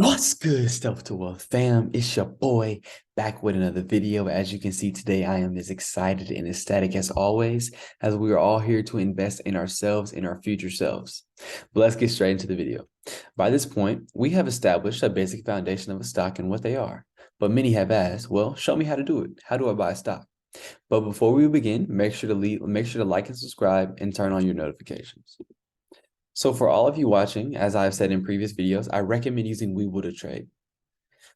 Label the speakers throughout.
Speaker 1: What's good, Stuff to Wealth fam? It's your boy back with another video. As you can see today, I am as excited and ecstatic as always, as we are all here to invest in ourselves and our future selves. But let's get straight into the video. By this point, we have established a basic foundation of a stock and what they are. But many have asked, well, show me how to do it. How do I buy a stock? But before we begin, make sure to like and subscribe and turn on your notifications. So for all of you watching, as I've said in previous videos, I recommend using Webull to trade.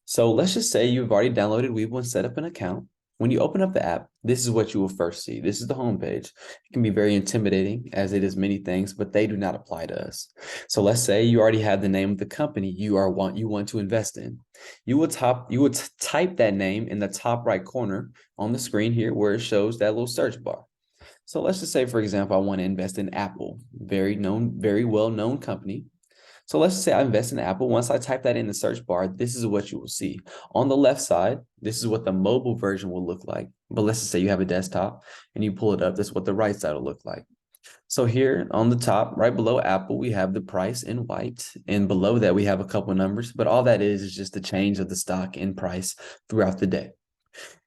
Speaker 1: So let's just say you've already downloaded Webull and set up an account. When you open up the app, this is what you will first see. This is the homepage. It can be very intimidating as it is many things, but they do not apply to us. So let's say you already have the name of the company you want to invest in. You will type that name in the top right corner on the screen here where it shows that little search bar. So let's just say, for example, I want to invest in Apple, very well-known company. So let's just say I invest in Apple. Once I type that in the search bar, this is what you will see. On the left side, this is what the mobile version will look like. But let's just say you have a desktop and you pull it up. This is what the right side will look like. So here on the top, right below Apple, we have the price in white. And below that, we have a couple numbers. But all that is just the change of the stock in price throughout the day.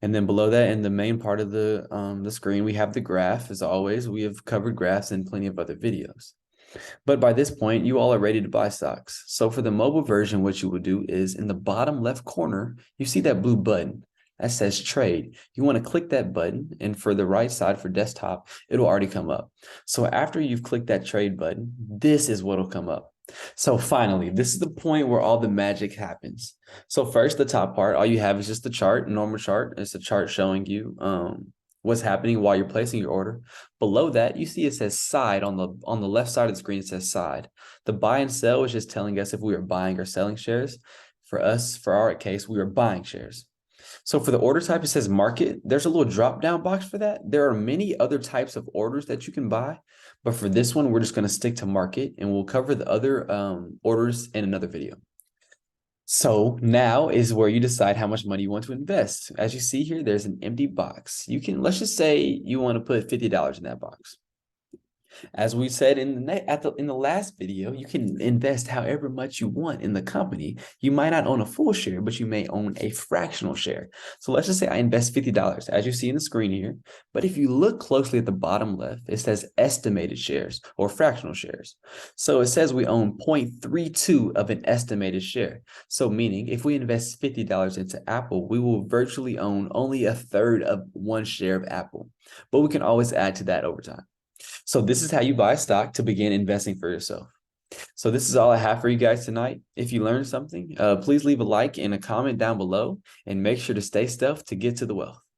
Speaker 1: And then below that, in the main part of the screen, we have the graph. As always, we have covered graphs in plenty of other videos. But by this point, you all are ready to buy stocks. So for the mobile version, what you will do is in the bottom left corner, you see that blue button that says trade. You want to click that button, and for the right side for desktop, it'll already come up. So after you've clicked that trade button, this is what will come up. So finally, this is the point where all the magic happens. So first, the top part, all you have is just the chart, normal chart. It's a chart showing you what's happening while you're placing your order. Below that, you see it says side on the left side of the screen. It says side. The buy and sell is just telling us if we are buying or selling shares. For us, for our case, we are buying shares. So for the order type, it says market. There's a little drop down box for that. There are many other types of orders that you can buy, but for this one, we're just going to stick to market, and we'll cover the other orders in another video. So now is where you decide how much money you want to invest. As you see here, there's an empty box. Let's just say you want to put $50 in that box. As we said in the last video, you can invest however much you want in the company. You might not own a full share, but you may own a fractional share. So let's just say I invest $50, as you see in the screen here. But if you look closely at the bottom left, it says estimated shares or fractional shares. So it says we own 0.32 of an estimated share. So meaning if we invest $50 into Apple, we will virtually own only a third of one share of Apple. But we can always add to that over time. So this is how you buy stock to begin investing for yourself. So this is all I have for you guys tonight. If you learned something, please leave a like and a comment down below, and make sure to stay stuffed to get to the wealth.